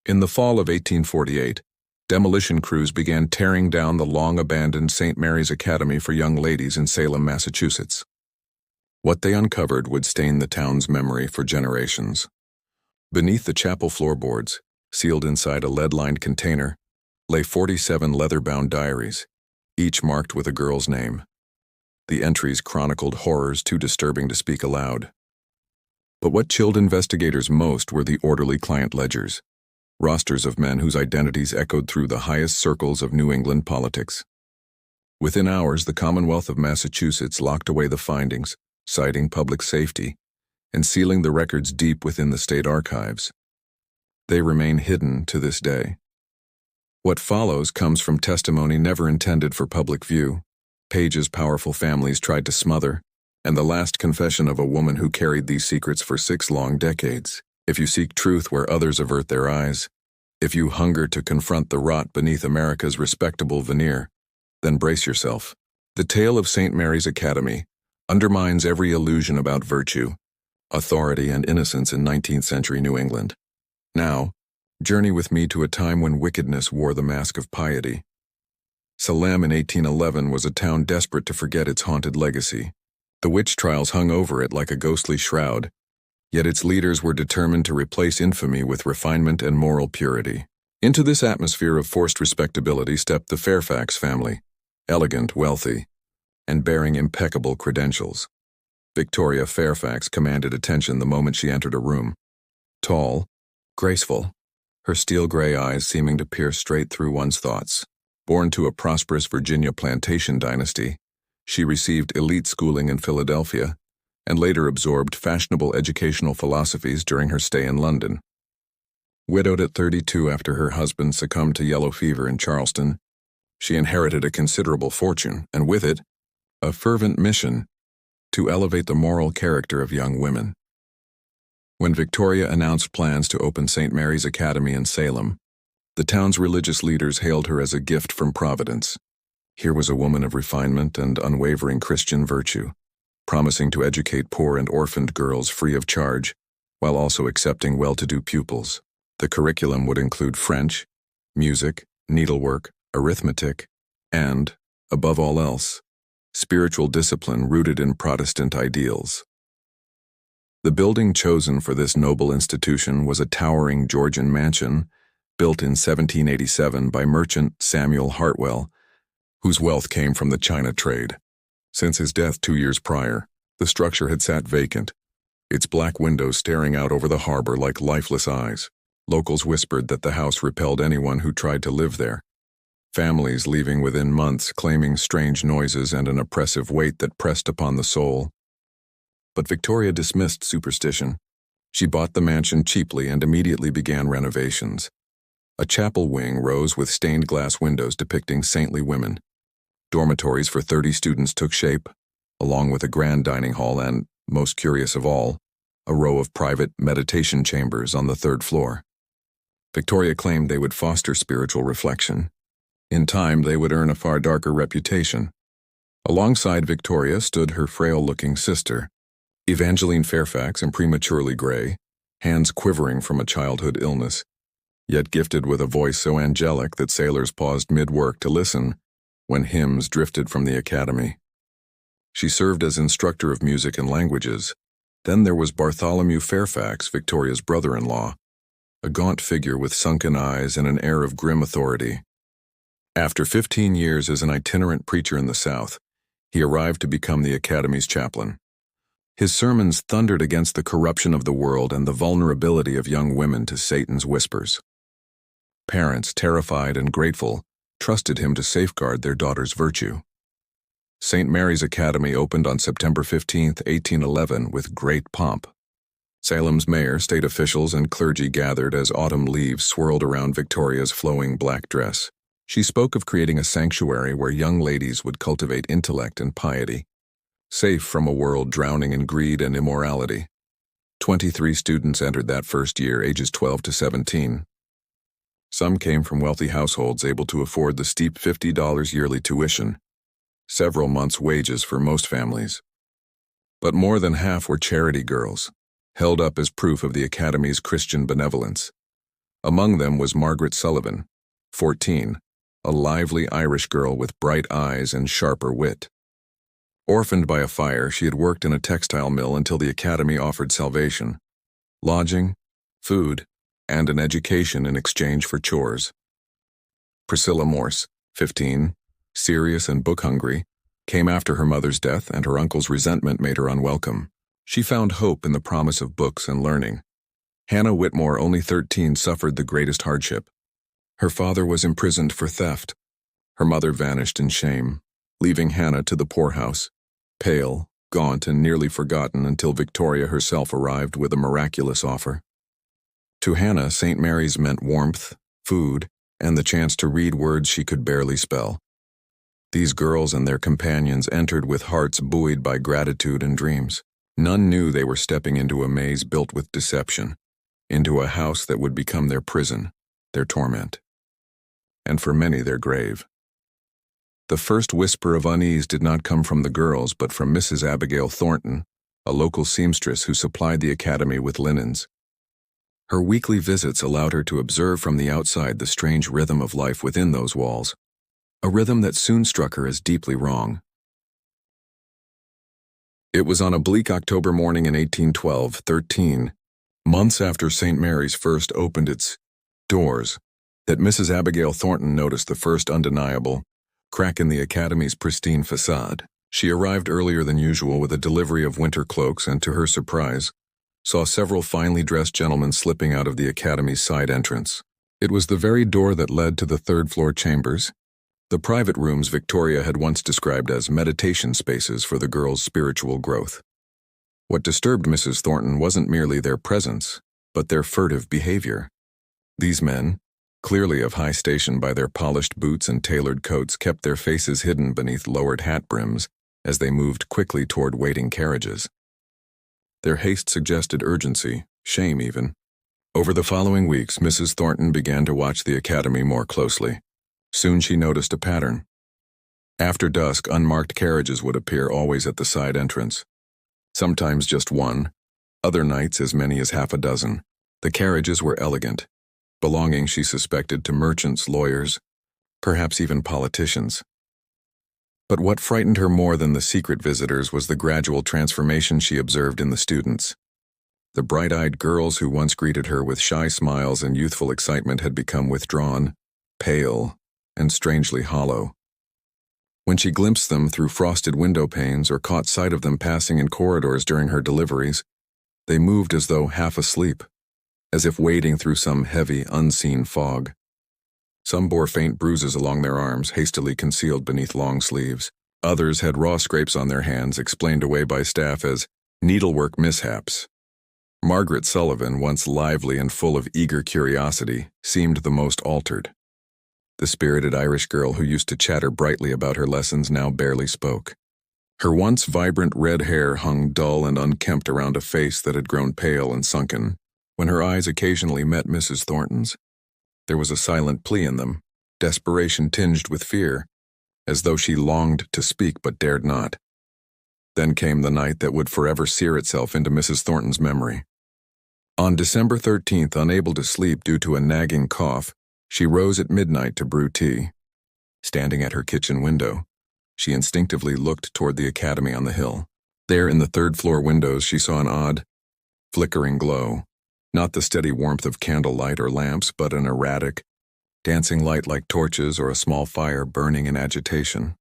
In the fall of 1848, demolition crews began tearing down the long-abandoned St. Mary's Academy for Young Ladies in Salem, Massachusetts. What they uncovered would stain the town's memory for generations. Beneath the chapel floorboards, sealed inside a lead-lined container, lay 47 leather-bound diaries, each marked with a girl's name. The entries chronicled horrors too disturbing to speak aloud. But what chilled investigators most were the orderly client ledgers, rosters of men whose identities echoed through the highest circles of New England politics. Within hours, the Commonwealth of Massachusetts locked away the findings, citing public safety, and sealing the records deep within the state archives. They remain hidden to this day. What follows comes from testimony never intended for public view, pages powerful families tried to smother, and the last confession of a woman who carried these secrets for 6 long decades. If you seek truth where others avert their eyes, if you hunger to confront the rot beneath America's respectable veneer, then brace yourself. The tale of St. Mary's Academy undermines every illusion about virtue, authority, and innocence in 19th century New England. Now, journey with me to a time when wickedness wore the mask of piety. Salem in 1811 was a town desperate to forget its haunted legacy. The witch trials hung over it like a ghostly shroud, yet its leaders were determined to replace infamy with refinement and moral purity. Into this atmosphere of forced respectability stepped the Fairfax family, elegant, wealthy, and bearing impeccable credentials. Victoria Fairfax commanded attention the moment she entered a room. Tall, graceful, her steel-gray eyes seeming to pierce straight through one's thoughts. Born to a prosperous Virginia plantation dynasty, she received elite schooling in Philadelphia and later absorbed fashionable educational philosophies during her stay in London. Widowed at 32 after her husband succumbed to yellow fever in Charleston, she inherited a considerable fortune, and with it, a fervent mission to elevate the moral character of young women. When Victoria announced plans to open St. Mary's Academy in Salem, the town's religious leaders hailed her as a gift from Providence. Here was a woman of refinement and unwavering Christian virtue, promising to educate poor and orphaned girls free of charge, while also accepting well-to-do pupils. The curriculum would include French, music, needlework, arithmetic, and, above all else, spiritual discipline rooted in Protestant ideals. The building chosen for this noble institution was a towering Georgian mansion built in 1787 by merchant Samuel Hartwell, whose wealth came from the China trade. Since his death 2 years prior, the structure had sat vacant, its black windows staring out over the harbor like lifeless eyes. Locals whispered that the house repelled anyone who tried to live there, families leaving within months claiming strange noises and an oppressive weight that pressed upon the soul. But Victoria dismissed superstition. She bought the mansion cheaply and immediately began renovations. A chapel wing rose with stained glass windows depicting saintly women. Dormitories for 30 students took shape, along with a grand dining hall and, most curious of all, a row of private meditation chambers on the 3rd floor. Victoria claimed they would foster spiritual reflection. In time, they would earn a far darker reputation. Alongside Victoria stood her frail-looking sister, Evangeline Fairfax, and prematurely gray, hands quivering from a childhood illness, yet gifted with a voice so angelic that sailors paused mid-work to listen when hymns drifted from the academy. She served as instructor of music and languages. Then there was Bartholomew Fairfax, Victoria's brother-in-law, a gaunt figure with sunken eyes and an air of grim authority. After 15 years as an itinerant preacher in the South, he arrived to become the Academy's chaplain. His sermons thundered against the corruption of the world and the vulnerability of young women to Satan's whispers. Parents, terrified and grateful, trusted him to safeguard their daughter's virtue. St. Mary's Academy opened on September 15, 1811, with great pomp. Salem's mayor, state officials, and clergy gathered as autumn leaves swirled around Victoria's flowing black dress. She spoke of creating a sanctuary where young ladies would cultivate intellect and piety, safe from a world drowning in greed and immorality. 23 students entered that first year, ages 12 to 17. Some came from wealthy households able to afford the steep $50 yearly tuition, several months' wages for most families. But more than half were charity girls, held up as proof of the Academy's Christian benevolence. Among them was Margaret Sullivan, 14, a lively Irish girl with bright eyes and sharper wit. Orphaned by a fire, she had worked in a textile mill until the academy offered salvation, lodging, food, and an education in exchange for chores. Priscilla Morse, 15, serious and book-hungry, came after her mother's death, and her uncle's resentment made her unwelcome. She found hope in the promise of books and learning. Hannah Whitmore, only 13, suffered the greatest hardship. Her father was imprisoned for theft. Her mother vanished in shame, leaving Hannah to the poorhouse, pale, gaunt, and nearly forgotten until Victoria herself arrived with a miraculous offer. To Hannah, St. Mary's meant warmth, food, and the chance to read words she could barely spell. These girls and their companions entered with hearts buoyed by gratitude and dreams. None knew they were stepping into a maze built with deception, into a house that would become their prison, their torment, and for many their grave. The first whisper of unease did not come from the girls, but from Mrs. Abigail Thornton, a local seamstress who supplied the academy with linens. Her weekly visits allowed her to observe from the outside the strange rhythm of life within those walls, a rhythm that soon struck her as deeply wrong. It was on a bleak October morning in 1812, 13, months after St. Mary's first opened its doors, that Mrs. Abigail Thornton noticed the first undeniable crack in the academy's pristine facade. She arrived earlier than usual with a delivery of winter cloaks and, to her surprise, saw several finely dressed gentlemen slipping out of the academy's side entrance. It was the very door that led to the third-floor chambers, the private rooms Victoria had once described as meditation spaces for the girls' spiritual growth. What disturbed Mrs. Thornton wasn't merely their presence, but their furtive behavior. These men, clearly of high station by their polished boots and tailored coats, kept their faces hidden beneath lowered hat brims as they moved quickly toward waiting carriages. Their haste suggested urgency, shame even. Over the following weeks, Mrs. Thornton began to watch the academy more closely. Soon she noticed a pattern. After dusk, unmarked carriages would appear, always at the side entrance. Sometimes just one, other nights as many as half a dozen. The carriages were elegant, belonging, she suspected, to merchants, lawyers, perhaps even politicians. But what frightened her more than the secret visitors was the gradual transformation she observed in the students. The bright-eyed girls who once greeted her with shy smiles and youthful excitement had become withdrawn, pale, and strangely hollow. When she glimpsed them through frosted window panes or caught sight of them passing in corridors during her deliveries, they moved as though half asleep, as if wading through some heavy, unseen fog. Some bore faint bruises along their arms, hastily concealed beneath long sleeves. Others had raw scrapes on their hands, explained away by staff as needlework mishaps. Margaret Sullivan, once lively and full of eager curiosity, seemed the most altered. The spirited Irish girl who used to chatter brightly about her lessons now barely spoke. Her once vibrant red hair hung dull and unkempt around a face that had grown pale and sunken. When her eyes occasionally met Mrs. Thornton's, there was a silent plea in them, desperation tinged with fear, as though she longed to speak but dared not. Then came the night that would forever sear itself into Mrs. Thornton's memory. On December 13th, unable to sleep due to a nagging cough, she rose at midnight to brew tea. Standing at her kitchen window, she instinctively looked toward the academy on the hill. There in the third-floor windows she saw an odd, flickering glow. Not the steady warmth of candlelight or lamps, but an erratic, dancing light like torches or a small fire burning in agitation.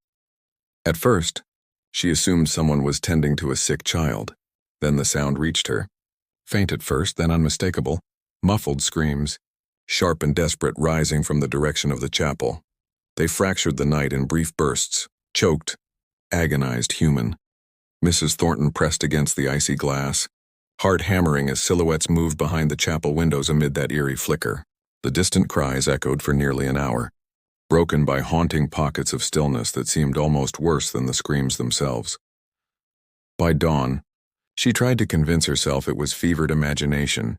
At first, she assumed someone was tending to a sick child. Then the sound reached her. Faint at first, then unmistakable, muffled screams, sharp and desperate, rising from the direction of the chapel. They fractured the night in brief bursts, choked, agonized, human. Mrs. Thornton pressed against the icy glass, heart hammering as silhouettes moved behind the chapel windows amid that eerie flicker. The distant cries echoed for nearly an hour, broken by haunting pockets of stillness that seemed almost worse than the screams themselves. By dawn, she tried to convince herself it was fevered imagination,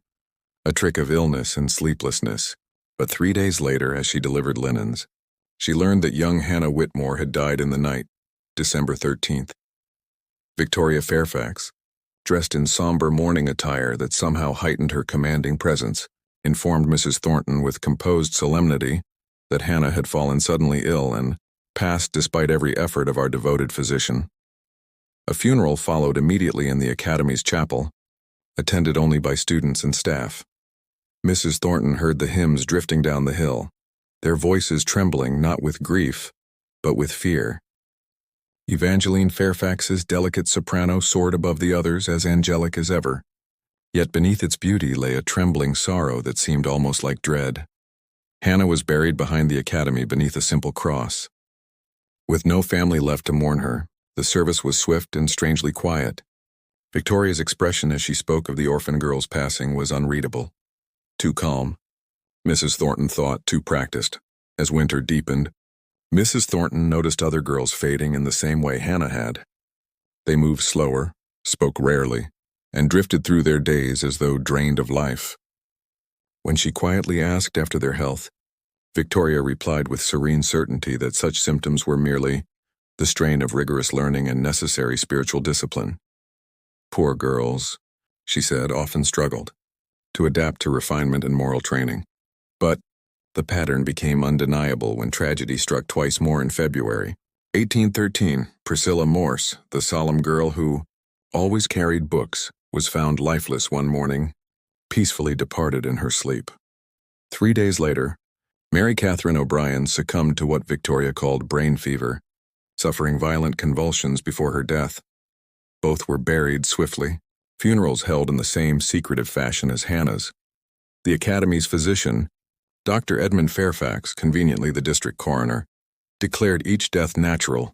a trick of illness and sleeplessness, but 3 days later, as she delivered linens, she learned that young Hannah Whitmore had died in the night, December 13th. Victoria Fairfax, dressed in somber mourning attire that somehow heightened her commanding presence, informed Mrs. Thornton with composed solemnity that Hannah had fallen suddenly ill and passed despite every effort of our devoted physician. A funeral followed immediately in the Academy's chapel, attended only by students and staff. Mrs. Thornton heard the hymns drifting down the hill, their voices trembling not with grief, but with fear. Evangeline Fairfax's delicate soprano soared above the others as angelic as ever, yet beneath its beauty lay a trembling sorrow that seemed almost like dread. Hannah was buried behind the Academy beneath a simple cross. With no family left to mourn her, the service was swift and strangely quiet. Victoria's expression as she spoke of the orphan girl's passing was unreadable. Too calm. Mrs. Thornton thought too practiced. As winter deepened, Mrs. Thornton noticed other girls fading in the same way Hannah had. They moved slower, spoke rarely, and drifted through their days as though drained of life. When she quietly asked after their health, Victoria replied with serene certainty that such symptoms were merely the strain of rigorous learning and necessary spiritual discipline. Poor girls, she said, often struggled to adapt to refinement and moral training. But the pattern became undeniable when tragedy struck twice more in February. 1813, Priscilla Morse, the solemn girl who always carried books, was found lifeless one morning, peacefully departed in her sleep. 3 days later, Mary Catherine O'Brien succumbed to what Victoria called brain fever, suffering violent convulsions before her death. Both were buried swiftly, funerals held in the same secretive fashion as Hannah's. The Academy's physician, Dr. Edmund Fairfax, conveniently the district coroner, declared each death natural,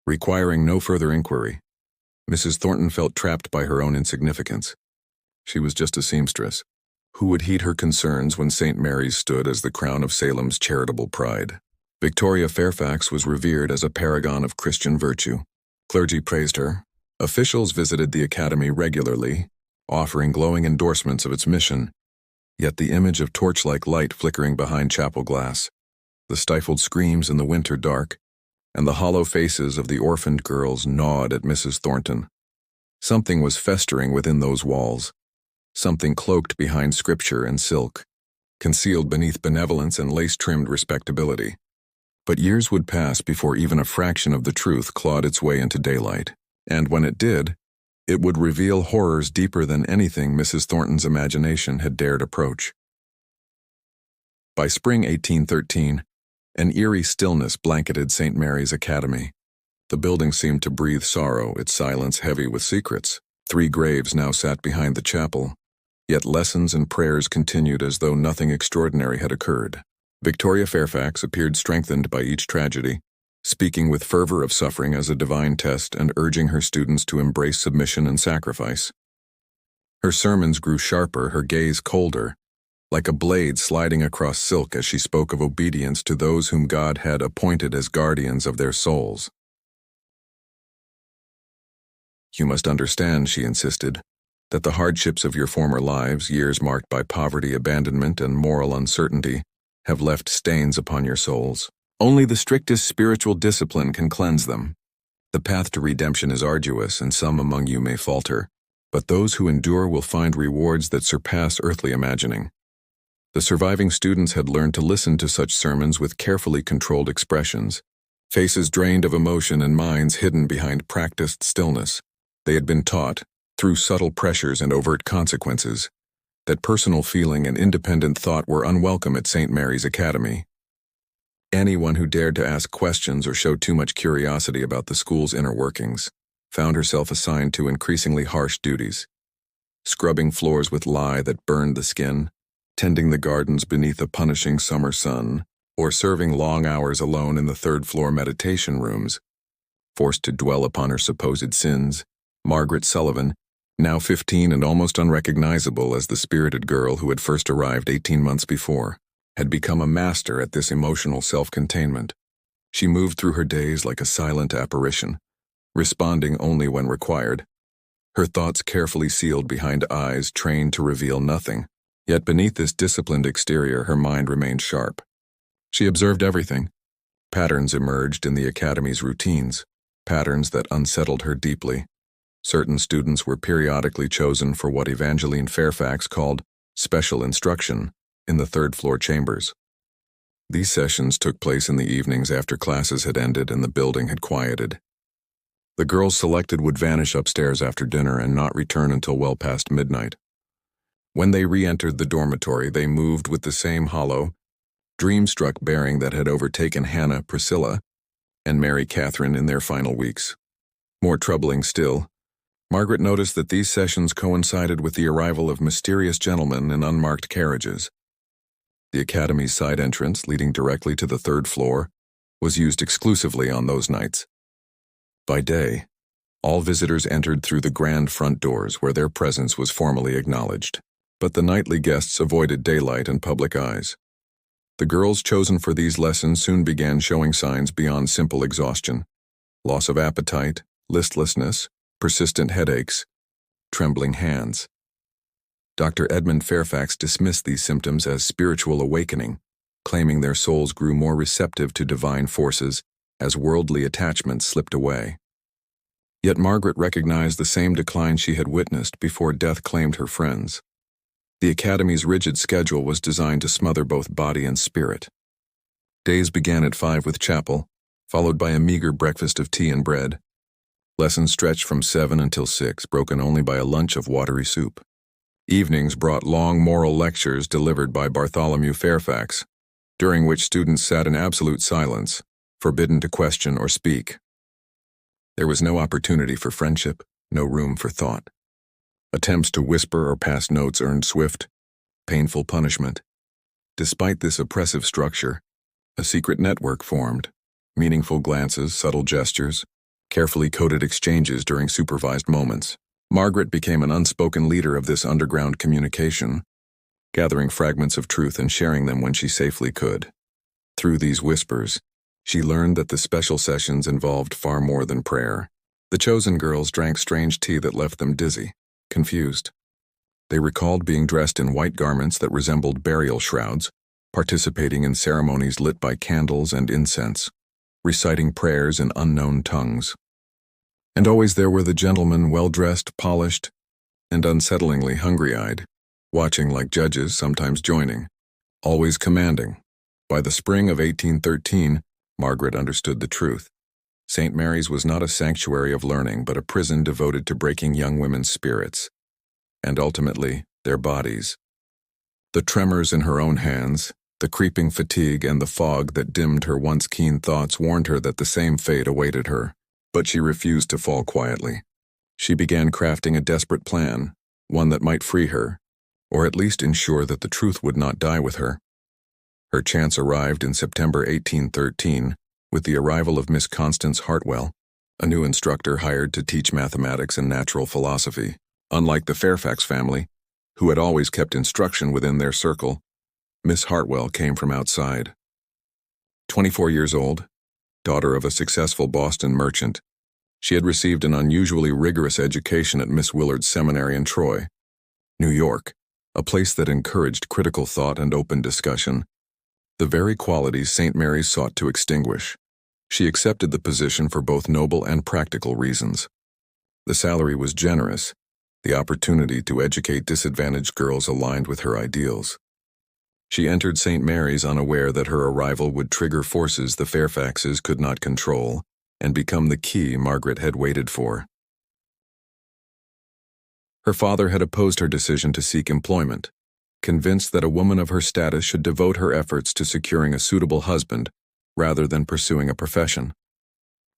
requiring no further inquiry. Mrs. Thornton felt trapped by her own insignificance. She was just a seamstress. Who would heed her concerns when St. Mary's stood as the crown of Salem's charitable pride? Victoria Fairfax was revered as a paragon of Christian virtue. Clergy praised her. Officials visited the Academy regularly, offering glowing endorsements of its mission. Yet the image of torch-like light flickering behind chapel glass, the stifled screams in the winter dark, and the hollow faces of the orphaned girls gnawed at Mrs. Thornton. Something was festering within those walls, something cloaked behind scripture and silk, concealed beneath benevolence and lace-trimmed respectability. But years would pass before even a fraction of the truth clawed its way into daylight. And when it did, it would reveal horrors deeper than anything Mrs. Thornton's imagination had dared approach. By spring 1813, an eerie stillness blanketed St. Mary's Academy. The building seemed to breathe sorrow, its silence heavy with secrets. 3 graves now sat behind the chapel, yet lessons and prayers continued as though nothing extraordinary had occurred. Victoria Fairfax appeared strengthened by each tragedy, speaking with fervor of suffering as a divine test and urging her students to embrace submission and sacrifice. Her sermons grew sharper, her gaze colder, like a blade sliding across silk as she spoke of obedience to those whom God had appointed as guardians of their souls. You must understand, she insisted, that the hardships of your former lives, years marked by poverty, abandonment, and moral uncertainty, have left stains upon your souls. Only the strictest spiritual discipline can cleanse them. The path to redemption is arduous, and some among you may falter, but those who endure will find rewards that surpass earthly imagining. The surviving students had learned to listen to such sermons with carefully controlled expressions, faces drained of emotion and minds hidden behind practiced stillness. They had been taught, through subtle pressures and overt consequences, that personal feeling and independent thought were unwelcome at St. Mary's Academy. Anyone who dared to ask questions or show too much curiosity about the school's inner workings found herself assigned to increasingly harsh duties: scrubbing floors with lye that burned the skin, tending the gardens beneath a punishing summer sun, or serving long hours alone in the third-floor meditation rooms. Forced to dwell upon her supposed sins, Margaret Sullivan, now 15 and almost unrecognizable as the spirited girl who had first arrived 18 months before, had become a master at this emotional self-containment. She moved through her days like a silent apparition, responding only when required, her thoughts carefully sealed behind eyes trained to reveal nothing. Yet beneath this disciplined exterior, her mind remained sharp. She observed everything. Patterns emerged in the Academy's routines, patterns that unsettled her deeply. Certain students were periodically chosen for what Evangeline Fairfax called special instruction, in the third-floor chambers. These sessions took place in the evenings after classes had ended and the building had quieted. The girls selected would vanish upstairs after dinner and not return until well past midnight. When they re-entered the dormitory, they moved with the same hollow, dream-struck bearing that had overtaken Hannah, Priscilla, and Mary Catherine in their final weeks. More troubling still, Margaret noticed that these sessions coincided with the arrival of mysterious gentlemen in unmarked carriages. The academy's side entrance, leading directly to the third floor, was used exclusively on those nights. By day, all visitors entered through the grand front doors where their presence was formally acknowledged, but the nightly guests avoided daylight and public eyes. The girls chosen for these lessons soon began showing signs beyond simple exhaustion: loss of appetite, listlessness, persistent headaches, trembling hands. Dr. Edmund Fairfax dismissed these symptoms as spiritual awakening, claiming their souls grew more receptive to divine forces as worldly attachments slipped away. Yet Margaret recognized the same decline she had witnessed before death claimed her friends. The academy's rigid schedule was designed to smother both body and spirit. Days began at 5 with chapel, followed by a meager breakfast of tea and bread. Lessons stretched from 7 until 6, broken only by a lunch of watery soup. Evenings brought long moral lectures delivered by Bartholomew Fairfax, during which students sat in absolute silence, forbidden to question or speak. There was no opportunity for friendship, no room for thought. Attempts to whisper or pass notes earned swift, painful punishment. Despite this oppressive structure, a secret network formed: meaningful glances, subtle gestures, carefully coded exchanges during supervised moments. Margaret became an unspoken leader of this underground communication, gathering fragments of truth and sharing them when she safely could. Through these whispers, she learned that the special sessions involved far more than prayer. The chosen girls drank strange tea that left them dizzy, confused. They recalled being dressed in white garments that resembled burial shrouds, participating in ceremonies lit by candles and incense, reciting prayers in unknown tongues. And always there were the gentlemen, well-dressed, polished, and unsettlingly hungry-eyed, watching like judges, sometimes joining, always commanding. By the spring of 1813, Margaret understood the truth. St. Mary's was not a sanctuary of learning, but a prison devoted to breaking young women's spirits, and ultimately, their bodies. The tremors in her own hands, the creeping fatigue, and the fog that dimmed her once keen thoughts warned her that the same fate awaited her. But she refused to fall quietly. She began crafting a desperate plan, one that might free her, or at least ensure that the truth would not die with her. Her chance arrived in September 1813 with the arrival of Miss Constance Hartwell, a new instructor hired to teach mathematics and natural philosophy. Unlike the Fairfax family, who had always kept instruction within their circle, Miss Hartwell came from outside. 24 years old, daughter of a successful Boston merchant, she had received an unusually rigorous education at Miss Willard's Seminary in Troy, New York, a place that encouraged critical thought and open discussion, the very qualities St. Mary's sought to extinguish. She accepted the position for both noble and practical reasons. The salary was generous, the opportunity to educate disadvantaged girls aligned with her ideals. She entered St. Mary's unaware that her arrival would trigger forces the Fairfaxes could not control and become the key Margaret had waited for. Her father had opposed her decision to seek employment, convinced that a woman of her status should devote her efforts to securing a suitable husband rather than pursuing a profession.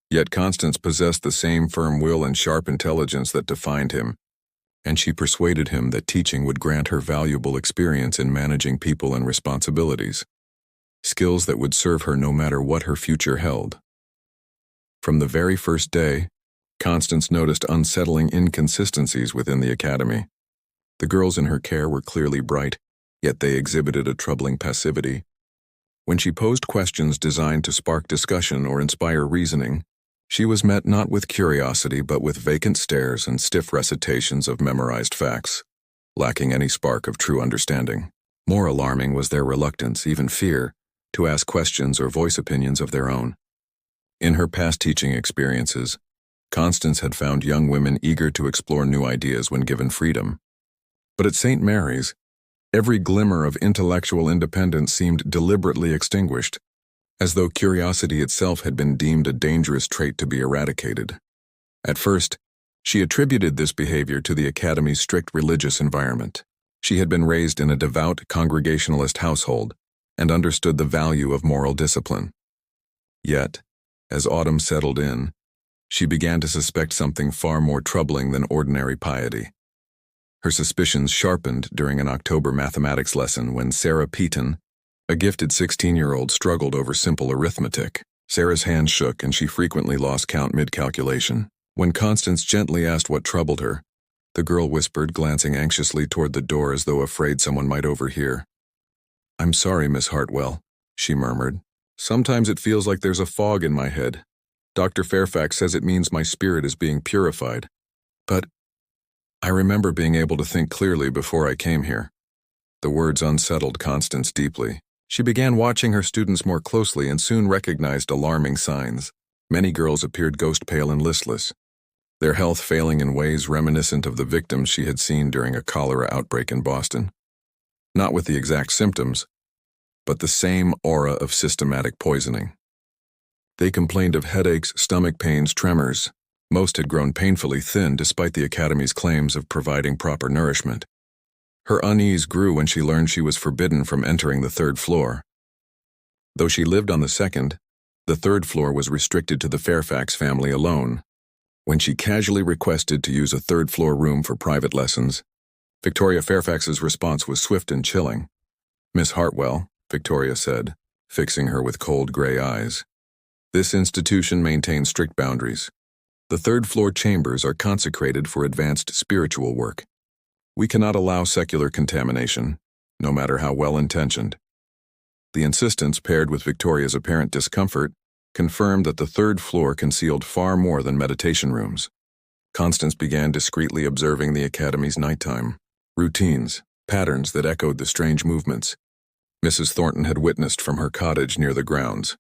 Yet Constance possessed the same firm will and sharp intelligence that defined him, and she persuaded him that teaching would grant her valuable experience in managing people and responsibilities, skills that would serve her no matter what her future held. From the very first day, Constance noticed unsettling inconsistencies within the academy. The girls in her care were clearly bright, yet they exhibited a troubling passivity. When she posed questions designed to spark discussion or inspire reasoning, she was met not with curiosity but with vacant stares and stiff recitations of memorized facts, lacking any spark of true understanding. More alarming was their reluctance, even fear, to ask questions or voice opinions of their own. In her past teaching experiences, Constance had found young women eager to explore new ideas when given freedom. But at St. Mary's, Every glimmer of intellectual independence seemed deliberately extinguished, as though curiosity itself had been deemed a dangerous trait to be eradicated. At first, she attributed this behavior to the academy's strict religious environment. She had been raised in a devout Congregationalist household and understood the value of moral discipline. Yet, as autumn settled in, she began to suspect something far more troubling than ordinary piety. Her suspicions sharpened during an October mathematics lesson when Sarah Peaton, a gifted 16-year-old, struggled over simple arithmetic. Sarah's hand shook and she frequently lost count mid-calculation. When Constance gently asked what troubled her, the girl whispered, glancing anxiously toward the door as though afraid someone might overhear. "I'm sorry, Miss Hartwell," she murmured. "Sometimes it feels like there's a fog in my head. Dr. Fairfax says it means my spirit is being purified. But I remember being able to think clearly before I came here." The words unsettled Constance deeply. She began watching her students more closely and soon recognized alarming signs. Many girls appeared ghost-pale and listless, their health failing in ways reminiscent of the victims she had seen during a cholera outbreak in Boston. Not with the exact symptoms, but the same aura of systematic poisoning. They complained of headaches, stomach pains, tremors. Most had grown painfully thin despite the Academy's claims of providing proper nourishment. Her unease grew when she learned she was forbidden from entering the third floor. Though she lived on the second, the third floor was restricted to the Fairfax family alone. When she casually requested to use a third-floor room for private lessons, Victoria Fairfax's response was swift and chilling. "Miss Hartwell," Victoria said, fixing her with cold gray eyes, "this institution maintains strict boundaries. The third-floor chambers are consecrated for advanced spiritual work. We cannot allow secular contamination, no matter how well-intentioned." The insistence, paired with Victoria's apparent discomfort, confirmed that the third floor concealed far more than meditation rooms. Constance began discreetly observing the Academy's nighttime routines, patterns that echoed the strange movements Mrs. Thornton had witnessed from her cottage near the grounds.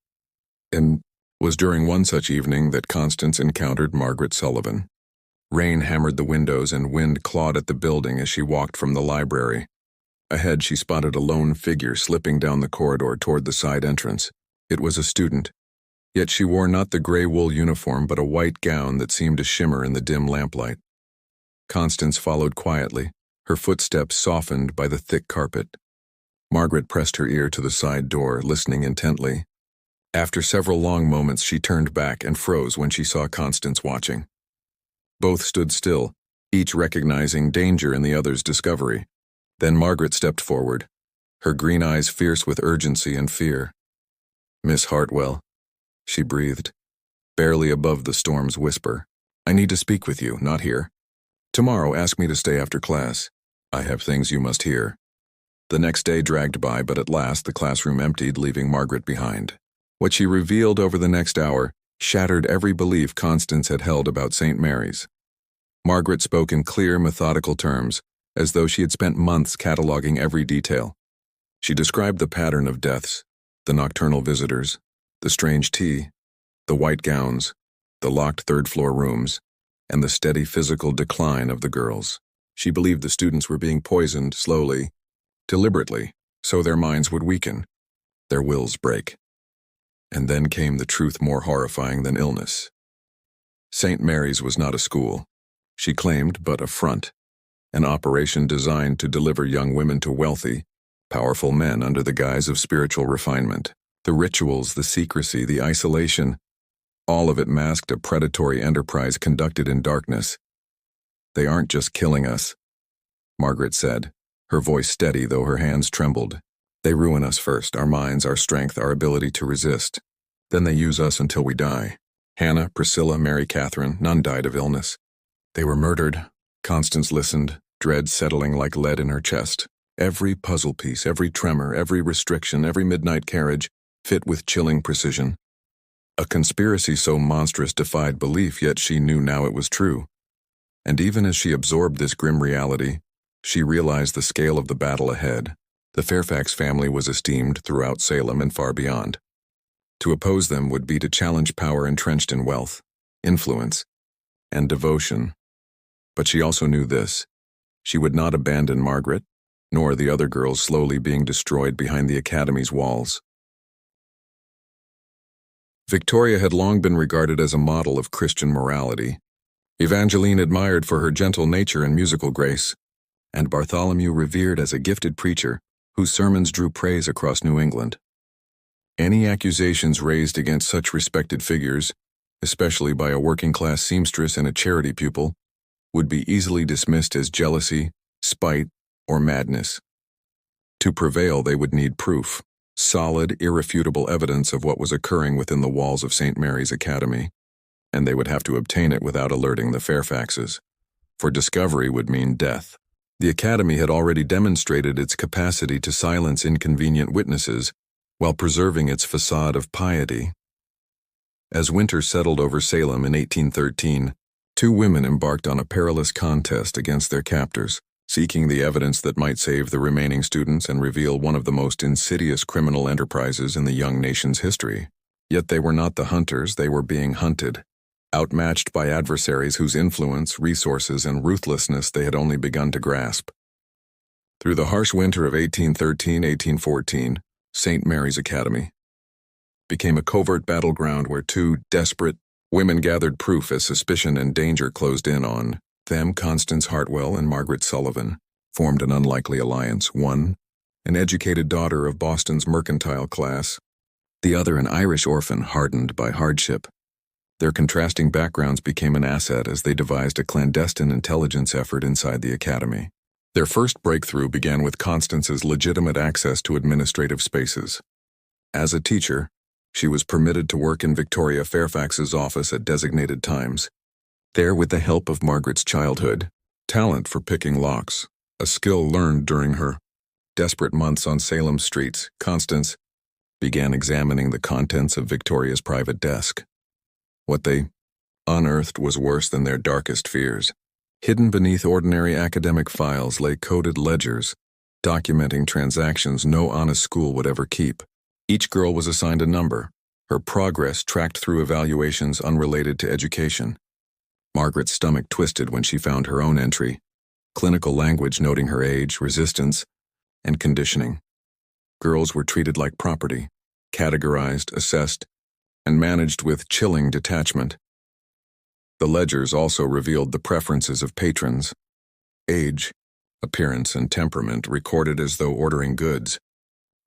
It was during one such evening that Constance encountered Margaret Sullivan. Rain hammered the windows and wind clawed at the building as she walked from the library. Ahead, she spotted a lone figure slipping down the corridor toward the side entrance. It was a student. Yet she wore not the gray wool uniform but a white gown that seemed to shimmer in the dim lamplight. Constance followed quietly, her footsteps softened by the thick carpet. Margaret pressed her ear to the side door, listening intently. After several long moments, she turned back and froze when she saw Constance watching. Both stood still, each recognizing danger in the other's discovery. Then Margaret stepped forward, her green eyes fierce with urgency and fear. "Miss Hartwell," she breathed, barely above the storm's whisper. "I need to speak with you, not here. Tomorrow, ask me to stay after class. I have things you must hear." The next day dragged by, but at last the classroom emptied, leaving Margaret behind. What she revealed over the next hour shattered every belief Constance had held about St. Mary's. Margaret spoke in clear, methodical terms, as though she had spent months cataloging every detail. She described the pattern of deaths, the nocturnal visitors, the strange tea, the white gowns, the locked third-floor rooms, and the steady physical decline of the girls. She believed the students were being poisoned slowly, deliberately, so their minds would weaken, their wills break. And then came the truth more horrifying than illness. St. Mary's was not a school, she claimed, but a front, an operation designed to deliver young women to wealthy, powerful men under the guise of spiritual refinement. The rituals, the secrecy, the isolation, all of it masked a predatory enterprise conducted in darkness. "They aren't just killing us," Margaret said, her voice steady though her hands trembled. "They ruin us first, our minds, our strength, our ability to resist. Then they use us until we die. Hannah, Priscilla, Mary Catherine, none died of illness. They were murdered." Constance listened, dread settling like lead in her chest. Every puzzle piece, every tremor, every restriction, every midnight carriage, fit with chilling precision. A conspiracy so monstrous defied belief, yet she knew now it was true. And even as she absorbed this grim reality, she realized the scale of the battle ahead. The Fairfax family was esteemed throughout Salem and far beyond. To oppose them would be to challenge power entrenched in wealth, influence, and devotion. But she also knew this: she would not abandon Margaret, nor the other girls slowly being destroyed behind the academy's walls. Victoria had long been regarded as a model of Christian morality, Evangeline admired for her gentle nature and musical grace, and Bartholomew revered as a gifted preacher whose sermons drew praise across New England. Any accusations raised against such respected figures, especially by a working-class seamstress and a charity pupil, would be easily dismissed as jealousy, spite, or madness. To prevail, they would need proof, solid, irrefutable evidence of what was occurring within the walls of St. Mary's Academy, and they would have to obtain it without alerting the Fairfaxes, for discovery would mean death. The Academy had already demonstrated its capacity to silence inconvenient witnesses while preserving its facade of piety. As winter settled over Salem in 1813, two women embarked on a perilous contest against their captors, seeking the evidence that might save the remaining students and reveal one of the most insidious criminal enterprises in the young nation's history. Yet they were not the hunters, they were being hunted, outmatched by adversaries whose influence, resources, and ruthlessness they had only begun to grasp. Through the harsh winter of 1813-1814, St. Mary's Academy became a covert battleground where two desperate women gathered proof as suspicion and danger closed in on them. Constance Hartwell and Margaret Sullivan formed an unlikely alliance. One, an educated daughter of Boston's mercantile class, the other an Irish orphan hardened by hardship. Their contrasting backgrounds became an asset as they devised a clandestine intelligence effort inside the Academy. Their first breakthrough began with Constance's legitimate access to administrative spaces. As a teacher, she was permitted to work in Victoria Fairfax's office at designated times. There, with the help of Margaret's childhood, talent for picking locks, a skill learned during her desperate months on Salem streets, Constance began examining the contents of Victoria's private desk. What they unearthed was worse than their darkest fears. Hidden beneath ordinary academic files lay coded ledgers, documenting transactions no honest school would ever keep. Each girl was assigned a number, her progress tracked through evaluations unrelated to education. Margaret's stomach twisted when she found her own entry, clinical language noting her age, resistance, and conditioning. Girls were treated like property, categorized, assessed, and managed with chilling detachment. The ledgers also revealed the preferences of patrons. Age, appearance, and temperament recorded as though ordering goods.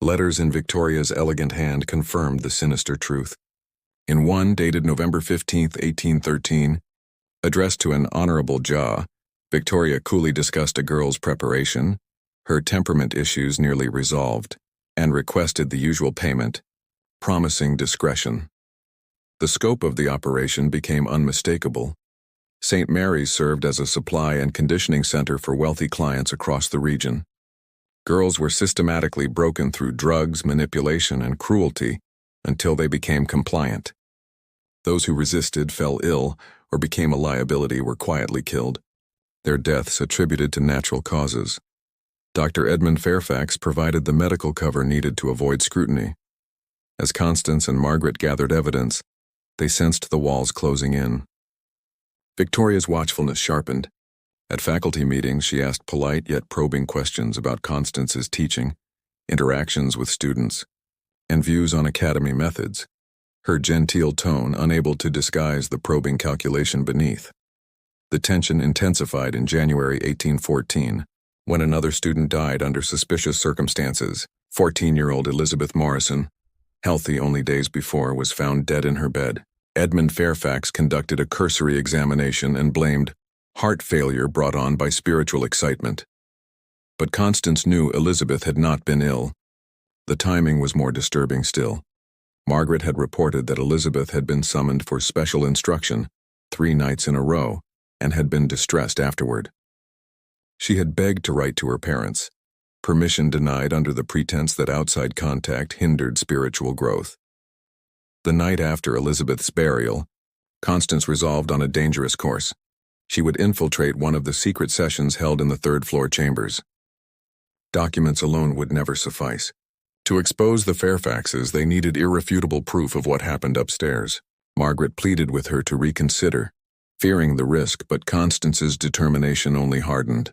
Letters in Victoria's elegant hand confirmed the sinister truth. In one, dated November 15, 1813, addressed to an honorable jaw, Victoria coolly discussed a girl's preparation, her temperament issues nearly resolved, and requested the usual payment, promising discretion. The scope of the operation became unmistakable. St. Mary's served as a supply and conditioning center for wealthy clients across the region. Girls were systematically broken through drugs, manipulation, and cruelty until they became compliant. Those who resisted, fell ill, or became a liability were quietly killed, their deaths attributed to natural causes. Dr. Edmund Fairfax provided the medical cover needed to avoid scrutiny. As Constance and Margaret gathered evidence, they sensed the walls closing in. Victoria's watchfulness sharpened. At faculty meetings, she asked polite yet probing questions about Constance's teaching, interactions with students, and views on academy methods, her genteel tone unable to disguise the probing calculation beneath. The tension intensified in January 1814, when another student died under suspicious circumstances. 14-year-old Elizabeth Morrison, healthy only days before, was found dead in her bed. Edmund Fairfax conducted a cursory examination and blamed heart failure brought on by spiritual excitement. But Constance knew Elizabeth had not been ill. The timing was more disturbing still. Margaret had reported that Elizabeth had been summoned for special instruction 3 nights in a row and had been distressed afterward. She had begged to write to her parents, permission denied under the pretense that outside contact hindered spiritual growth. The night after Elizabeth's burial, Constance resolved on a dangerous course. She would infiltrate one of the secret sessions held in the third-floor chambers. Documents alone would never suffice. To expose the Fairfaxes, they needed irrefutable proof of what happened upstairs. Margaret pleaded with her to reconsider, fearing the risk, but Constance's determination only hardened.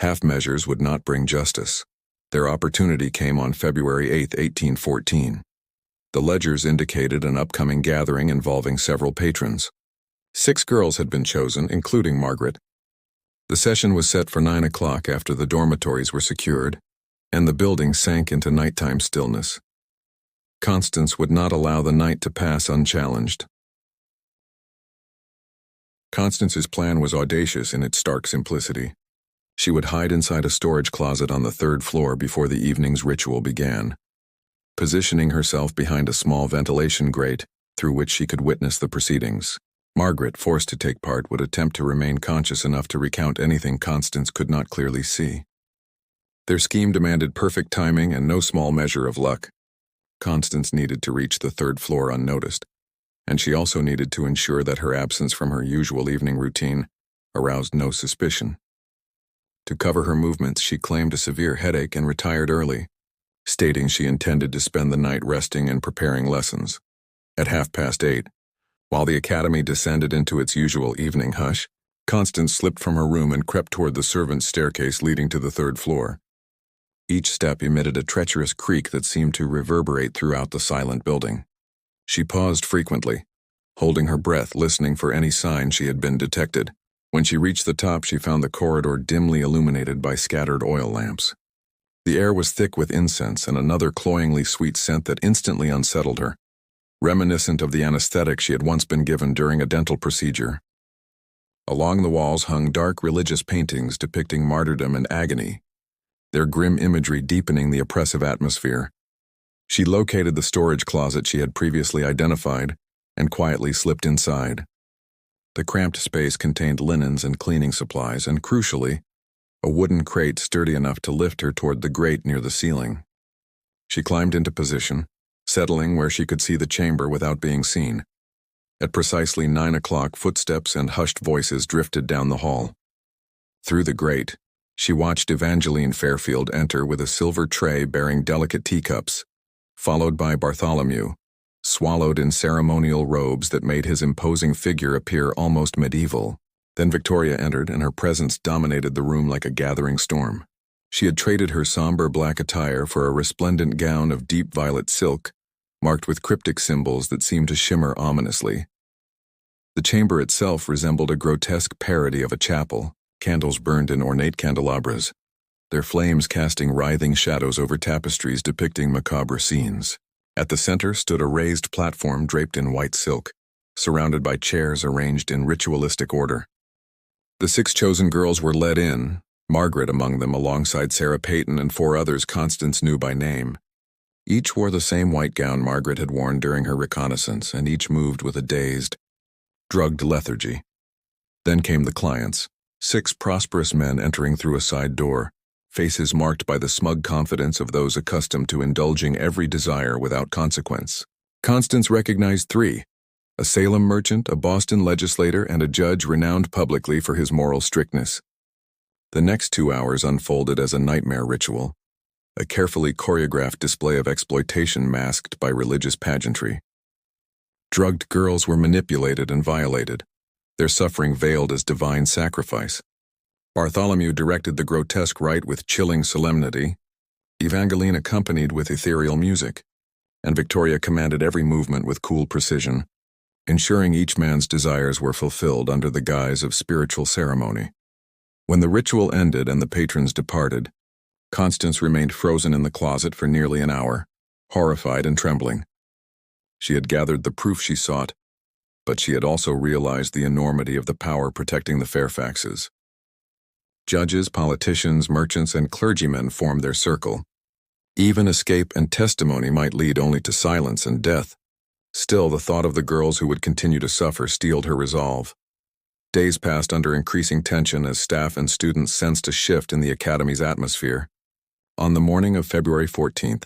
Half measures would not bring justice. Their opportunity came on February 8, 1814. The ledgers indicated an upcoming gathering involving several patrons. 6 girls had been chosen, including Margaret. The session was set for 9 o'clock after the dormitories were secured, and the building sank into nighttime stillness. Constance would not allow the night to pass unchallenged. Constance's plan was audacious in its stark simplicity. She would hide inside a storage closet on the 3rd floor before the evening's ritual began, positioning herself behind a small ventilation grate through which she could witness the proceedings. Margaret, forced to take part, would attempt to remain conscious enough to recount anything Constance could not clearly see. Their scheme demanded perfect timing and no small measure of luck. Constance needed to reach the 3rd floor unnoticed, and she also needed to ensure that her absence from her usual evening routine aroused no suspicion. To cover her movements, she claimed a severe headache and retired early, stating she intended to spend the night resting and preparing lessons. At 8:30, while the academy descended into its usual evening hush, Constance slipped from her room and crept toward the servants' staircase leading to the 3rd floor. Each step emitted a treacherous creak that seemed to reverberate throughout the silent building. She paused frequently, holding her breath, listening for any sign she had been detected. When she reached the top, she found the corridor dimly illuminated by scattered oil lamps. The air was thick with incense and another cloyingly sweet scent that instantly unsettled her, reminiscent of the anesthetic she had once been given during a dental procedure. Along the walls hung dark religious paintings depicting martyrdom and agony, their grim imagery deepening the oppressive atmosphere. She located the storage closet she had previously identified and quietly slipped inside. The cramped space contained linens and cleaning supplies and, crucially, a wooden crate sturdy enough to lift her toward the grate near the ceiling. She climbed into position, settling where she could see the chamber without being seen. At precisely 9 o'clock, footsteps and hushed voices drifted down the hall. Through the grate, she watched Evangeline Fairfield enter with a silver tray bearing delicate teacups, followed by Bartholomew, swallowed in ceremonial robes that made his imposing figure appear almost medieval. Then Victoria entered, and her presence dominated the room like a gathering storm. She had traded her somber black attire for a resplendent gown of deep violet silk, marked with cryptic symbols that seemed to shimmer ominously. The chamber itself resembled a grotesque parody of a chapel, candles burned in ornate candelabras, their flames casting writhing shadows over tapestries depicting macabre scenes. At the center stood a raised platform draped in white silk, surrounded by chairs arranged in ritualistic order. The 6 chosen girls were led in, Margaret among them alongside Sarah Peyton and 4 others Constance knew by name. Each wore the same white gown Margaret had worn during her reconnaissance, and each moved with a dazed, drugged lethargy. Then came the clients, 6 prosperous men entering through a side door, faces marked by the smug confidence of those accustomed to indulging every desire without consequence. Constance recognized 3, a Salem merchant, a Boston legislator, and a judge renowned publicly for his moral strictness. The next 2 hours unfolded as a nightmare ritual, a carefully choreographed display of exploitation masked by religious pageantry. Drugged girls were manipulated and violated, their suffering veiled as divine sacrifice. Bartholomew directed the grotesque rite with chilling solemnity, Evangeline accompanied with ethereal music, and Victoria commanded every movement with cool precision, ensuring each man's desires were fulfilled under the guise of spiritual ceremony. When the ritual ended and the patrons departed, Constance remained frozen in the closet for nearly an hour, horrified and trembling. She had gathered the proof she sought, but she had also realized the enormity of the power protecting the Fairfaxes. Judges, politicians, merchants, and clergymen formed their circle. Even escape and testimony might lead only to silence and death. Still, the thought of the girls who would continue to suffer steeled her resolve. Days passed under increasing tension as staff and students sensed a shift in the academy's atmosphere. On the morning of February 14th,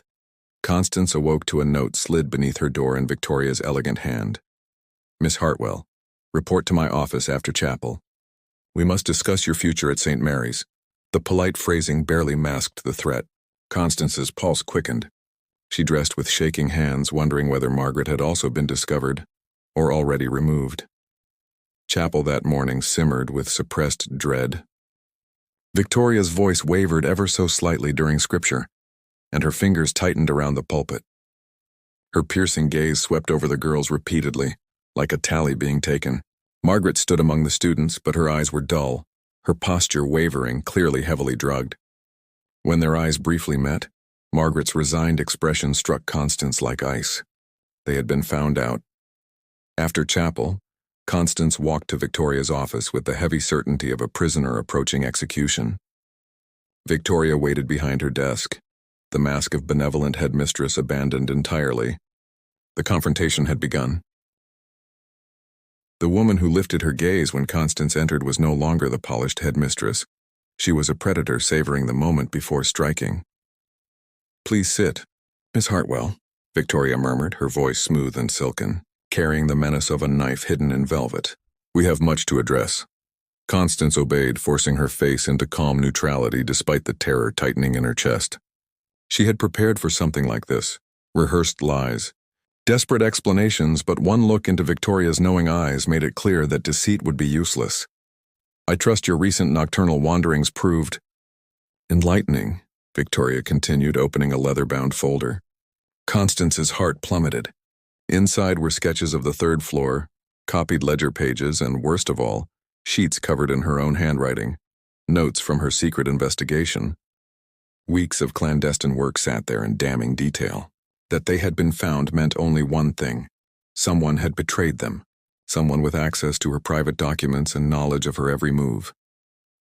Constance awoke to a note slid beneath her door in Victoria's elegant hand. Miss Hartwell, report to my office after chapel. We must discuss your future at St. Mary's. The polite phrasing barely masked the threat. Constance's pulse quickened. She dressed with shaking hands, wondering whether Margaret had also been discovered or already removed. Chapel that morning simmered with suppressed dread. Victoria's voice wavered ever so slightly during scripture, and her fingers tightened around the pulpit. Her piercing gaze swept over the girls repeatedly, like a tally being taken. Margaret stood among the students, but her eyes were dull, her posture wavering, clearly heavily drugged. When their eyes briefly met, Margaret's resigned expression struck Constance like ice. They had been found out. After chapel, Constance walked to Victoria's office with the heavy certainty of a prisoner approaching execution. Victoria waited behind her desk, the mask of benevolent headmistress abandoned entirely. The confrontation had begun. The woman who lifted her gaze when Constance entered was no longer the polished headmistress. She was a predator savoring the moment before striking. "Please sit, Miss Hartwell," Victoria murmured, her voice smooth and silken, carrying the menace of a knife hidden in velvet. "We have much to address." Constance obeyed, forcing her face into calm neutrality despite the terror tightening in her chest. She had prepared for something like this, rehearsed lies, desperate explanations, but one look into Victoria's knowing eyes made it clear that deceit would be useless. "I trust your recent nocturnal wanderings proved enlightening," Victoria continued, opening a leather-bound folder. Constance's heart plummeted. Inside were sketches of the third floor, copied ledger pages, and worst of all, sheets covered in her own handwriting, notes from her secret investigation. Weeks of clandestine work sat there in damning detail. That they had been found meant only one thing. Someone had betrayed them. Someone with access to her private documents and knowledge of her every move.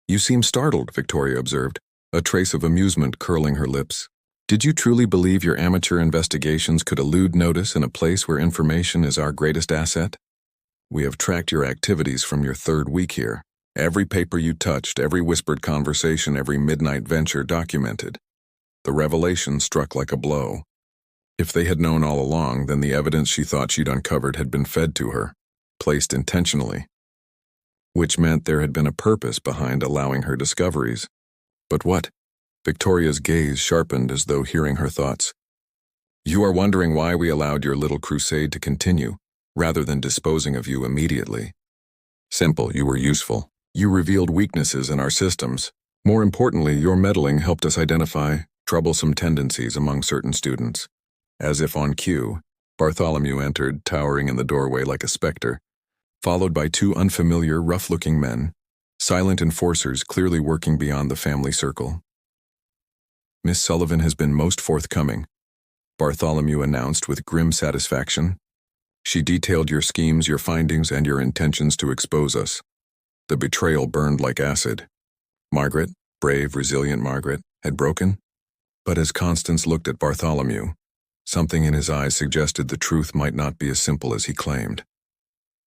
"You seem startled," Victoria observed, a trace of amusement curling her lips. "Did you truly believe your amateur investigations could elude notice in a place where information is our greatest asset? We have tracked your activities from your third week here. Every paper you touched, every whispered conversation, every midnight venture documented." The revelation struck like a blow. If they had known all along, then the evidence she thought she'd uncovered had been fed to her, placed intentionally. Which meant there had been a purpose behind allowing her discoveries. But what? Victoria's gaze sharpened as though hearing her thoughts. "You are wondering why we allowed your little crusade to continue, rather than disposing of you immediately. Simple, you were useful. You revealed weaknesses in our systems. More importantly, your meddling helped us identify troublesome tendencies among certain students." As if on cue, Bartholomew entered, towering in the doorway like a specter, followed by two unfamiliar, rough-looking men, silent enforcers clearly working beyond the family circle. "Miss Sullivan has been most forthcoming," Bartholomew announced with grim satisfaction. "She detailed your schemes, your findings, and your intentions to expose us. The betrayal burned like acid. Margaret, brave, resilient Margaret, had broken. But as Constance looked at Bartholomew, something in his eyes suggested the truth might not be as simple as he claimed.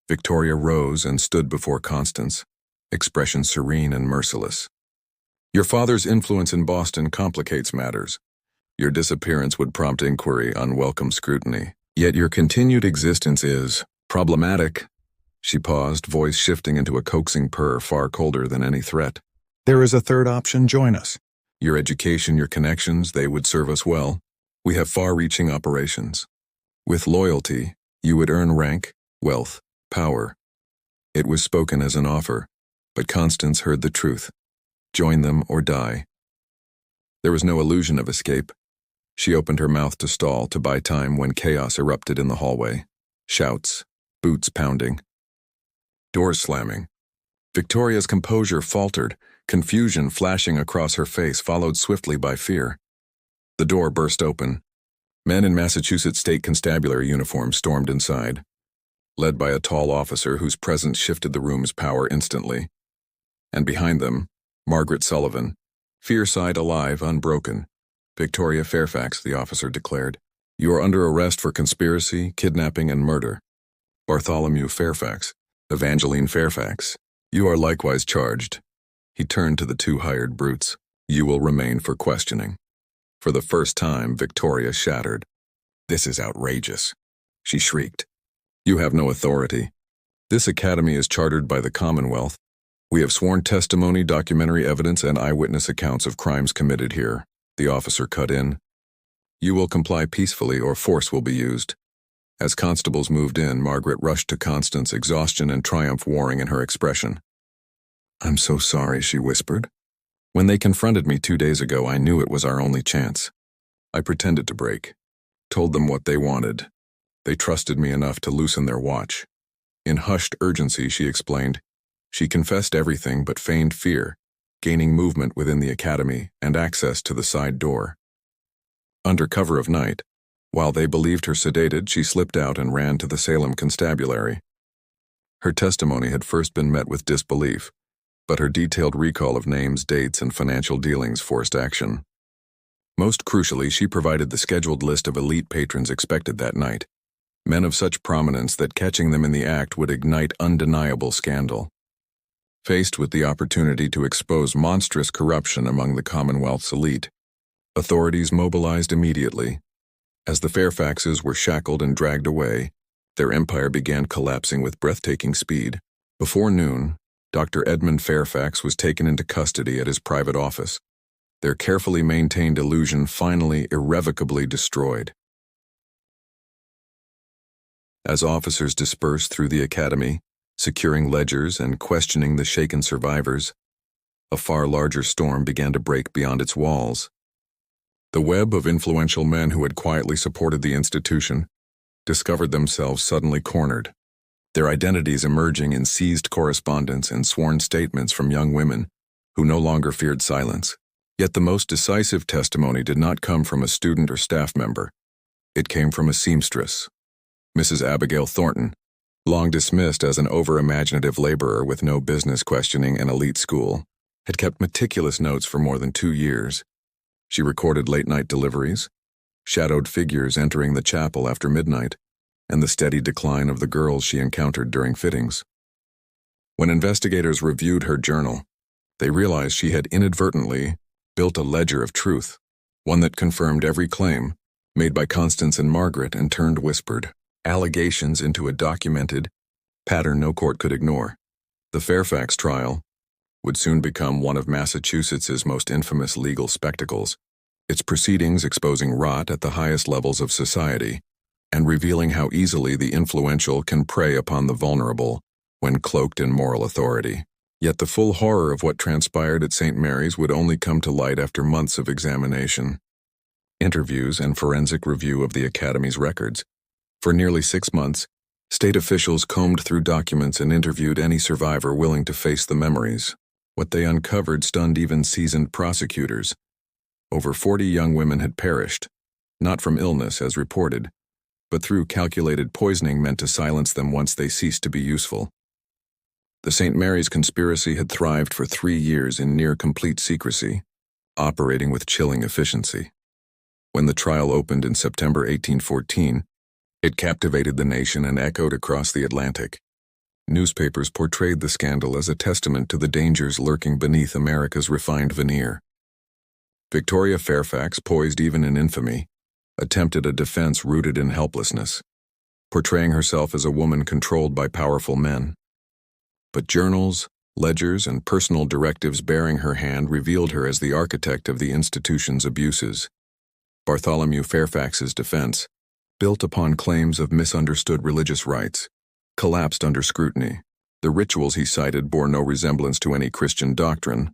Victoria rose and stood before Constance, expression serene and merciless. "Your father's influence in Boston complicates matters. Your disappearance would prompt inquiry, unwelcome scrutiny. Yet your continued existence is problematic." She paused, voice shifting into a coaxing purr far colder than any threat. "There is a third option. Join us. Your education, your connections, they would serve us well. We have far-reaching operations. With loyalty, you would earn rank, wealth, power." It was spoken as an offer, but Constance heard the truth. Join them or die. There was no illusion of escape. She opened her mouth to stall, to buy time when chaos erupted in the hallway. Shouts, boots pounding, doors slamming. Victoria's composure faltered, confusion flashing across her face, followed swiftly by fear. The door burst open. Men in Massachusetts State Constabulary uniforms stormed inside, led by a tall officer whose presence shifted the room's power instantly. And behind them, Margaret Sullivan, fierce-eyed, alive, unbroken. "Victoria Fairfax," the officer declared. "You are under arrest for conspiracy, kidnapping, and murder. Bartholomew Fairfax, Evangeline Fairfax, you are likewise charged." He turned to the two hired brutes. "You will remain for questioning." For the first time, Victoria shattered. "This is outrageous," she shrieked. "You have no authority. This academy is chartered by the Commonwealth. We have sworn testimony, documentary evidence, and eyewitness accounts of crimes committed here," the officer cut in. "You will comply peacefully or force will be used." As constables moved in, Margaret rushed to Constance, exhaustion and triumph warring in her expression. "I'm so sorry," she whispered. When they confronted me 2 days ago, I knew it was our only chance. I pretended to break, told them what they wanted. They trusted me enough to loosen their watch. In hushed urgency, she explained. She confessed everything but feigned fear, gaining movement within the academy and access to the side door. Under cover of night, while they believed her sedated, she slipped out and ran to the Salem constabulary. Her testimony had first been met with disbelief, but her detailed recall of names, dates, and financial dealings forced action. Most crucially, she provided the scheduled list of elite patrons expected that night, men of such prominence that catching them in the act would ignite undeniable scandal. Faced with the opportunity to expose monstrous corruption among the Commonwealth's elite, authorities mobilized immediately. As the Fairfaxes were shackled and dragged away, their empire began collapsing with breathtaking speed. Before noon, Dr. Edmund Fairfax was taken into custody at his private office, their carefully maintained illusion finally irrevocably destroyed. As officers dispersed through the academy, securing ledgers and questioning the shaken survivors, a far larger storm began to break beyond its walls. The web of influential men who had quietly supported the institution discovered themselves suddenly cornered, their identities emerging in seized correspondence and sworn statements from young women who no longer feared silence. Yet the most decisive testimony did not come from a student or staff member. It came from a seamstress, Mrs. Abigail Thornton, long dismissed as an over-imaginative laborer with no business questioning an elite school, had kept meticulous notes for more than 2 years. She recorded late-night deliveries, shadowed figures entering the chapel after midnight, and the steady decline of the girls she encountered during fittings. When investigators reviewed her journal, they realized she had inadvertently built a ledger of truth, one that confirmed every claim made by Constance and Margaret and turned whispered allegations into a documented pattern no court could ignore. The Fairfax trial would soon become one of Massachusetts's most infamous legal spectacles, its proceedings exposing rot at the highest levels of society and revealing how easily the influential can prey upon the vulnerable when cloaked in moral authority. Yet the full horror of what transpired at St. Mary's would only come to light after months of examination, interviews, and forensic review of the Academy's records. For nearly 6 months, state officials combed through documents and interviewed any survivor willing to face the memories. What they uncovered stunned even seasoned prosecutors. Over 40 young women had perished, not from illness as reported, but through calculated poisoning meant to silence them once they ceased to be useful. The St. Mary's conspiracy had thrived for 3 years in near-complete secrecy, operating with chilling efficiency. When the trial opened in September 1814, it captivated the nation and echoed across the Atlantic. Newspapers portrayed the scandal as a testament to the dangers lurking beneath America's refined veneer. Victoria Fairfax, poised even in infamy, attempted a defense rooted in helplessness, portraying herself as a woman controlled by powerful men. But journals, ledgers, and personal directives bearing her hand revealed her as the architect of the institution's abuses. Bartholomew Fairfax's defense, built upon claims of misunderstood religious rites, collapsed under scrutiny. The rituals he cited bore no resemblance to any Christian doctrine,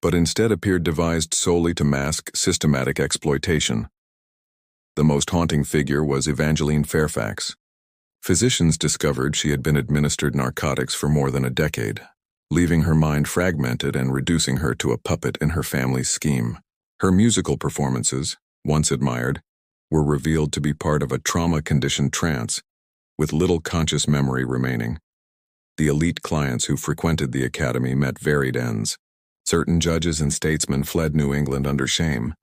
but instead appeared devised solely to mask systematic exploitation. The most haunting figure was Evangeline Fairfax. Physicians discovered she had been administered narcotics for more than a decade, leaving her mind fragmented and reducing her to a puppet in her family's scheme. Her musical performances, once admired, were revealed to be part of a trauma-conditioned trance, with little conscious memory remaining. The elite clients who frequented the academy met varied ends. Certain judges and statesmen fled New England under shame,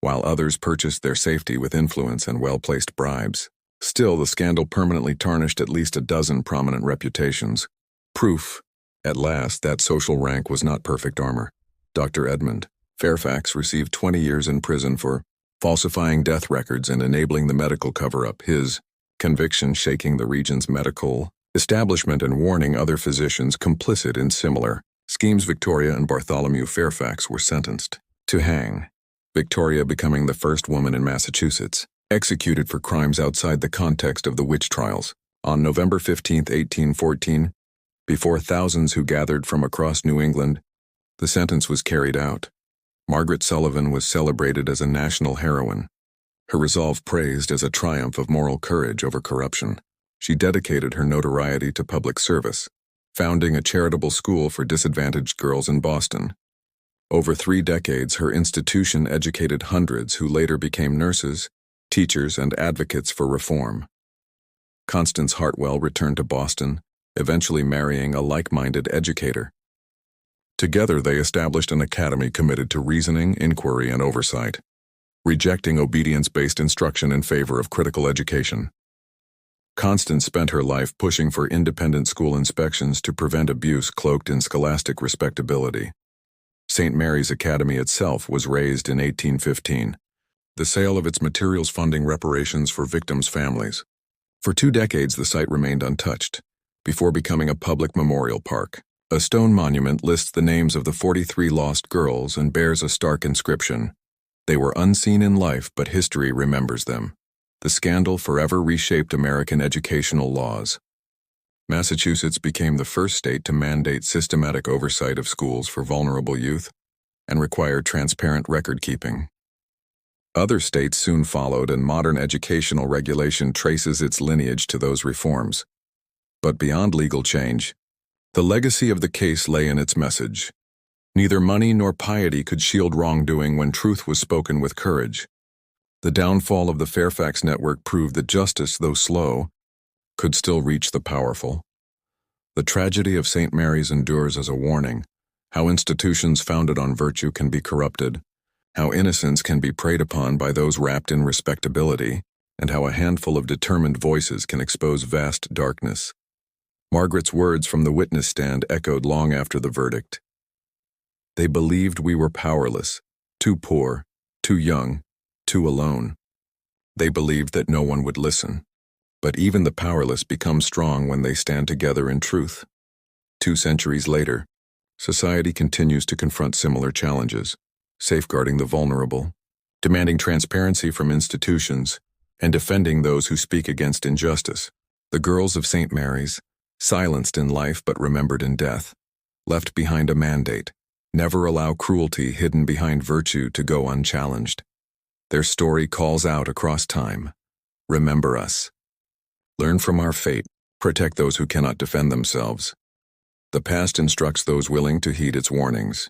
while others purchased their safety with influence and well-placed bribes. Still, the scandal permanently tarnished at least a dozen prominent reputations. Proof, at last, that social rank was not perfect armor. Dr. Edmund Fairfax received 20 years in prison for falsifying death records and enabling the medical cover-up, his conviction shaking the region's medical establishment and warning other physicians complicit in similar schemes. Victoria and Bartholomew Fairfax were sentenced to hang, Victoria becoming the first woman in Massachusetts executed for crimes outside the context of the witch trials. On November 15, 1814, before thousands who gathered from across New England, the sentence was carried out. Margaret Sullivan was celebrated as a national heroine, her resolve praised as a triumph of moral courage over corruption. She dedicated her notoriety to public service, founding a charitable school for disadvantaged girls in Boston. Over 3 decades, her institution educated hundreds who later became nurses, teachers, and advocates for reform. Constance Hartwell returned to Boston, eventually marrying a like-minded educator. Together, they established an academy committed to reasoning, inquiry, and oversight, rejecting obedience-based instruction in favor of critical education. Constance spent her life pushing for independent school inspections to prevent abuse cloaked in scholastic respectability. St. Mary's Academy itself was razed in 1815, the sale of its materials funding reparations for victims' families. For 2 decades, the site remained untouched, before becoming a public memorial park. A stone monument lists the names of the 43 lost girls and bears a stark inscription. They were unseen in life, but history remembers them. The scandal forever reshaped American educational laws. Massachusetts became the first state to mandate systematic oversight of schools for vulnerable youth and required transparent record-keeping. Other states soon followed, and modern educational regulation traces its lineage to those reforms. But beyond legal change, the legacy of the case lay in its message. Neither money nor piety could shield wrongdoing when truth was spoken with courage. The downfall of the Fairfax network proved that justice, though slow, could still reach the powerful. The tragedy of St. Mary's endures as a warning: how institutions founded on virtue can be corrupted, how innocence can be preyed upon by those wrapped in respectability, and how a handful of determined voices can expose vast darkness. Margaret's words from the witness stand echoed long after the verdict. They believed we were powerless, too poor, too young, too alone. They believed that no one would listen. But even the powerless become strong when they stand together in truth. 2 centuries later, society continues to confront similar challenges, safeguarding the vulnerable, demanding transparency from institutions, and defending those who speak against injustice. The girls of St. Mary's, silenced in life but remembered in death, left behind a mandate: never allow cruelty hidden behind virtue to go unchallenged. Their story calls out across time: remember us. Learn from our fate, protect those who cannot defend themselves. The past instructs those willing to heed its warnings.